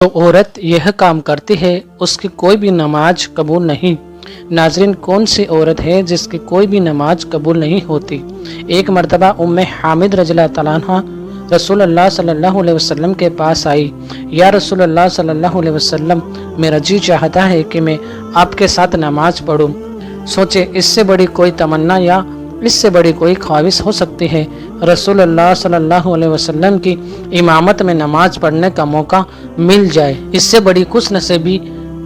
जो औरत यह काम करती है उसकी कोई भी नमाज कबूल नहीं। नाज़रीन, कौन सी औरत है जिसकी कोई भी नमाज कबूल नहीं होती। एक मरतबा उम्मे हामिद रज़ियल्लाहु तआला अन्हा रसूलुल्लाह सल्लल्लाहु अलैहि वसल्लम के पास आई। या रसूलुल्लाह सल्लल्लाहु अलैहि वसल्लम, मेरा जी चाहता है कि मैं आपके साथ नमाज पढ़ूं। सोचे, इससे बड़ी कोई तमन्ना या इससे बड़ी कोई ख्वाहिश हो सकती है। रसूलुल्लाह सल्लल्लाहु अलैहि वसल्लम की इमामत में नमाज पढ़ने का मौका मिल जाए, इससे बड़ी खुशनसीबी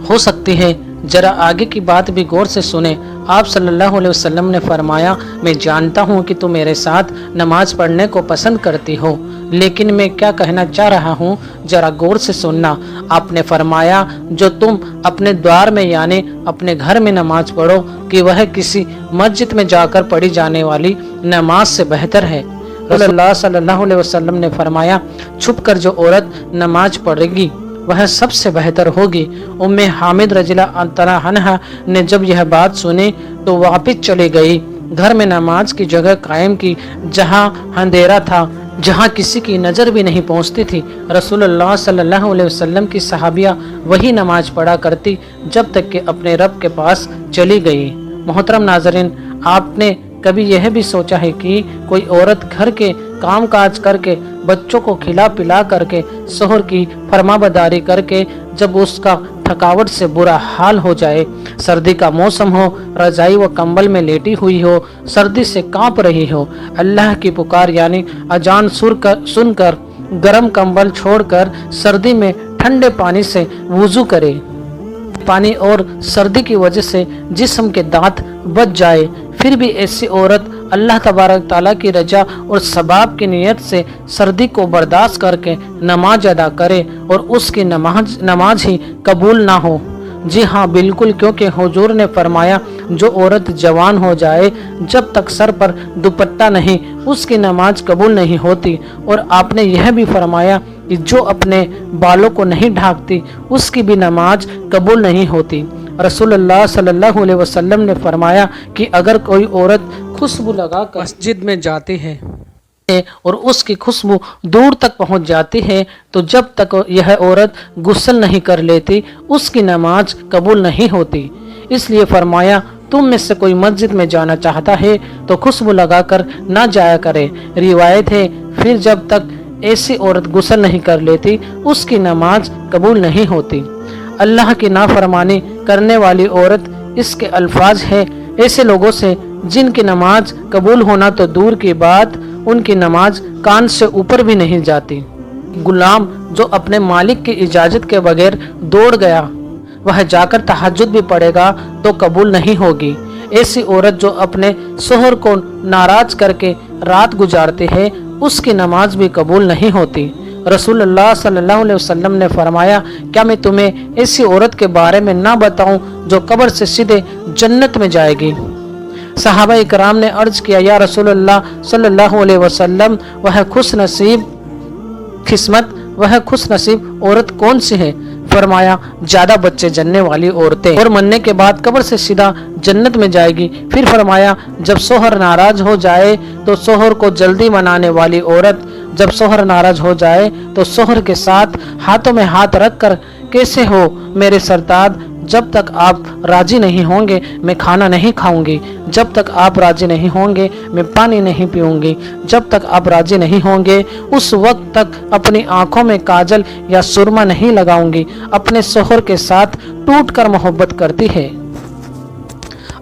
हो सकती है। जरा आगे की बात भी गौर से सुने। आप सल्लल्लाहु अलैहि वसल्लम ने फरमाया, मैं जानता हूँ कि तुम मेरे साथ नमाज पढ़ने को पसंद करती हो, लेकिन मैं क्या कहना चाह रहा हूँ जरा गौर से सुनना। आपने फरमाया, जो तुम अपने द्वार में यानी अपने घर में नमाज पढ़ो कि वह किसी मस्जिद में जाकर पढ़ी जाने वाली नमाज से बेहतर है। रसूलुल्लाह सल्लल्लाहु अलैहि वसल्लम ने फरमाया, छुपकर जो औरत नमाज पढ़ेगी वह सबसे बेहतर होगी। उम्मे हामिद रज़ियल्लाहु तआला अन्हा ने जब यह बात सुनी तो वापस चली गई। घर में नमाज की जगह कायम की जहां अंधेरा था, जहां किसी की नज़र भी नहीं पहुंचती थी। रसूलुल्लाह सल्लल्लाहु अलैहि वसल्लम की सहाबिया वही नमाज पढ़ा करती जब तक कि अपने रब के पास चली गई। मोहतरम नाज़रीन, आपने कभी यह भी सोचा है कि कोई औरत घर के काम काज करके, बच्चों को खिला पिला करके, शोहर की फरमाबरदारी करके जब उसका थकावट से बुरा हाल हो जाए, सर्दी का मौसम हो, रजाई व कंबल में लेटी हुई हो, सर्दी से कांप रही हो, अल्लाह की पुकार यानी अजान सुनकर गर्म कंबल छोड़कर सर्दी में ठंडे पानी से वुजू करे। पानी और सर्दी की वजह से जिस्म के दांत बच जाए, फिर भी ऐसी औरत अल्लाह तबारक ताला की रजा और सबाब की नीयत से सर्दी को बर्दाश्त करके नमाज अदा करे और उसकी नमाज ही कबूल ना हो। जी हाँ, बिल्कुल, क्योंकि हुजूर ने फरमाया, जो औरत जवान हो जाए जब तक सर पर दुपट्टा नहीं उसकी नमाज कबूल नहीं होती। और आपने यह भी फरमाया कि जो अपने बालों को नहीं ढांकती उसकी भी नमाज कबूल नहीं होती। रसूलुल्लाह सल्लल्लाहु अलैहि वसल्लम ने फरमाया कि अगर कोई औरत खुशबू लगाकर मस्जिद में जाती है और उसकी खुशबू दूर तक पहुंच जाती है तो जब तक यह औरत गुस्ल नहीं कर लेती उसकी नमाज कबूल नहीं होती। इसलिए फरमाया, तुम में से कोई मस्जिद में जाना चाहता है तो खुशबू लगाकर ना जाया करे। रिवायत है, फिर जब तक ऐसी औरत गुस्ल नहीं कर लेती उसकी नमाज कबूल नहीं होती। अल्लाह की नाफरमानी करने वाली औरत, इसके अल्फाज है ऐसे लोगों से जिनकी नमाज कबूल होना तो दूर की बात, उनकी नमाज कान से ऊपर भी नहीं जाती। गुलाम जो अपने मालिक की इजाज़त के बगैर दौड़ गया वह जाकर तहज्जुद भी पढ़ेगा तो कबूल नहीं होगी। ऐसी औरत जो अपने शोहर को नाराज करके रात गुजारती है उसकी नमाज भी कबूल नहीं होती। रसूलुल्लाह सल्लल्लाहु अलैहि वसल्लम ने फरमाया, क्या मैं तुम्हें ऐसी औरत के बारे में ना बताऊं जो कब्र से सीधे जन्नत में जाएगी। सहाबा इकराम ने अर्ज किया, या रसूलुल्लाह सल्लल्लाहु अलैहि वसल्लम, वह खुश नसीब औरत कौन सी है। फरमाया, ज्यादा बच्चे जन्ने वाली औरतें और मरने के बाद कब्र से सीधा जन्नत में जाएगी। फिर फरमाया, जब शोहर नाराज हो जाए तो शोहर को जल्दी मनाने वाली औरत, जब शोहर नाराज हो जाए तो शोहर के साथ हाथों में हाथ रख कर, कैसे हो मेरे सरताज, जब तक आप राजी नहीं होंगे मैं खाना नहीं खाऊंगी, जब तक आप राजी नहीं होंगे मैं पानी नहीं पीऊंगी, जब तक आप राजी नहीं होंगे उस वक्त तक अपनी आंखों में काजल या सुरमा नहीं लगाऊंगी। अपने शोहर के साथ टूटकर मोहब्बत करती है,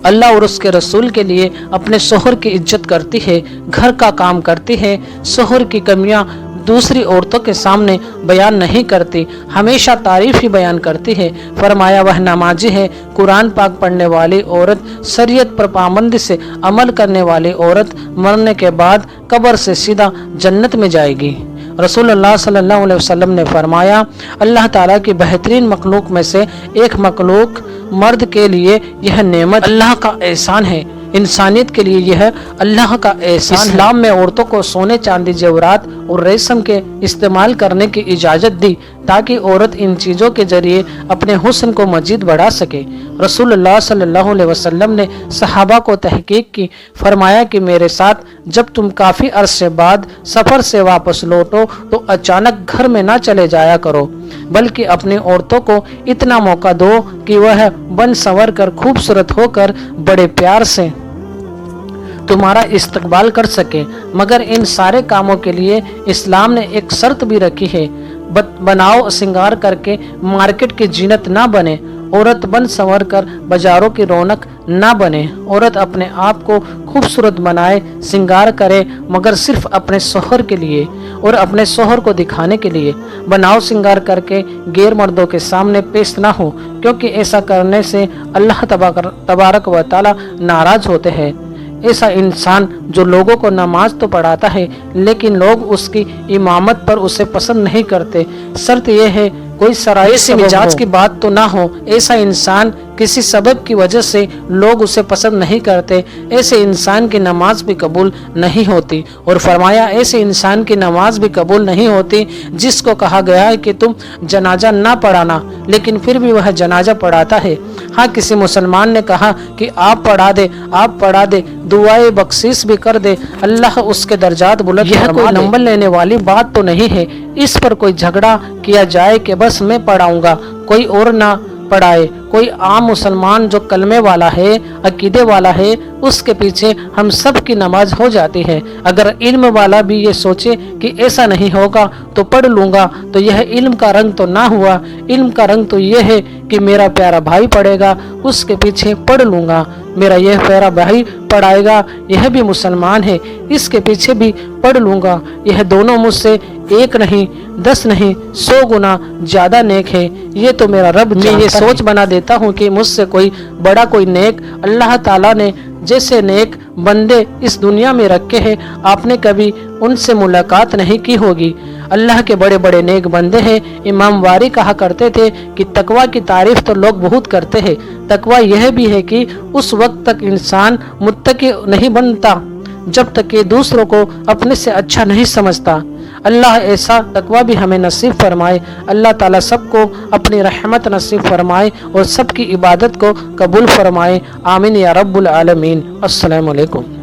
अल्लाह और उसके रसूल के लिए अपने शोहर की इज्जत करती है, घर का काम करती है, शोहर की कमियां दूसरी औरतों के सामने बयान नहीं करती, हमेशा तारीफ ही बयान करती है। फरमाया, वह नमाजी है, कुरान पाक पढ़ने वाली औरत, शरीयत पर पाबंदी से अमल करने वाली औरत मरने के बाद कब्र से सीधा जन्नत में जाएगी। रसूलुल्लाह सल्लल्लाहु अलैहि वसल्लम ने फरमाया, अल्लाह ताला की बेहतरीन मखलूक में से एक मखलूक मर्द के लिए यह नेमत अल्लाह का एहसान है, इंसानियत के लिए यह अल्लाह का एहसान। इस्लाम में औरतों को सोने चांदी जेवरात और रेशम के इस्तेमाल करने की इजाज़त दी, ताकि औरत इन चीज़ों के जरिए अपने हुस्न को मजीद बढ़ा सके। रसूलुल्लाह सल्लल्लाहु अलैहि वसल्लम ने सहाबा को तहकीक की, फरमाया कि मेरे साथ जब तुम काफ़ी अरसे बाद सफ़र से वापस लौटो तो अचानक घर में ना चले जाया करो, बल्कि अपनी औरतों को इतना मौका दो कि वह बन संवर कर खूबसूरत होकर बड़े प्यार से तुम्हारा इस्तकबाल कर सके। मगर इन सारे कामों के लिए इस्लाम ने एक शर्त भी रखी है, बनाओ श्रृंगार करके मार्केट की जीनत ना बने, औरत बन संवर कर बाजारों की रौनक ना बने। औरत अपने आप को खूबसूरत बनाए, श्रृंगार करे, मगर सिर्फ अपने शोहर के लिए और अपने शोहर को दिखाने के लिए। बनाओ श्रृंगार करके गैर मर्दों के सामने पेश ना हो, क्योंकि ऐसा करने से अल्लाह तबारक व तआला नाराज होते हैं। ऐसा इंसान जो लोगों को नमाज तो पढ़ाता है लेकिन लोग उसकी इमामत पर उसे पसंद नहीं करते। शर्त यह है कोई शराई से मिजाज की बात तो ना हो। ऐसा इंसान किसी सबब की वजह से लोग उसे पसंद नहीं करते, ऐसे इंसान की नमाज भी कबूल नहीं होती। और फरमाया ऐसे इंसान की नमाज भी कबूल नहीं होती जिसको कहा गया है कि तुम जनाजा ना पढ़ाना, लेकिन फिर भी वह जनाजा पढ़ाता है। हाँ, किसी मुसलमान ने कहा कि आप पढ़ा दे, दुआए बख्शीश भी कर दे, अल्लाह उसके दर्जात बुलंद फरमा दे। यह कोई नंबर लेने वाली बात तो नहीं है। इस पर कोई झगड़ा किया जाए कि बस मैं पढ़ाऊंगा, कोई और ना पढ़ाए। कोई आम मुसलमान जो कलमे वाला है, अकीदे वाला है, उसके पीछे हम सब की नमाज हो जाती है। अगर इल्म वाला भी ये सोचे कि ऐसा नहीं होगा तो पढ़ लूँगा, तो यह इल्म का रंग तो ना हुआ। इल्म का रंग तो यह है कि मेरा प्यारा भाई पढ़ेगा, उसके पीछे पढ़ लूँगा। मेरा यह प्यारा भाई पढ़ाएगा, यह भी मुसलमान है, इसके पीछे भी पढ़ लूँगा। यह दोनों मुझसे एक नहीं 10 नहीं 100 गुना ज़्यादा नेक है। ये तो मेरा रब। मैं ये सोच बना देता हूँ कि मुझसे कोई बड़ा कोई नेक अल्लाह ताला ने जैसे नेक बंदे इस दुनिया में रखे हैं, आपने कभी उनसे मुलाकात नहीं की होगी। अल्लाह के बड़े बड़े नेक बंदे हैं। इमाम वारी कहा करते थे कि तकवा की तारीफ तो लोग बहुत करते हैं, तकवा यह भी है कि उस वक्त तक इंसान मुत्तकी नहीं बनता जब तक कि दूसरों को अपने से अच्छा नहीं समझता। अल्लाह ऐसा तकवा भी हमें नसीब फरमाए। अल्लाह ताला सबको अपनी रहमत नसीब फरमाए और सबकी इबादत को कबूल फरमाए। आमीन या रब्बुल आलमीन। अस्सलामु अलैकुम।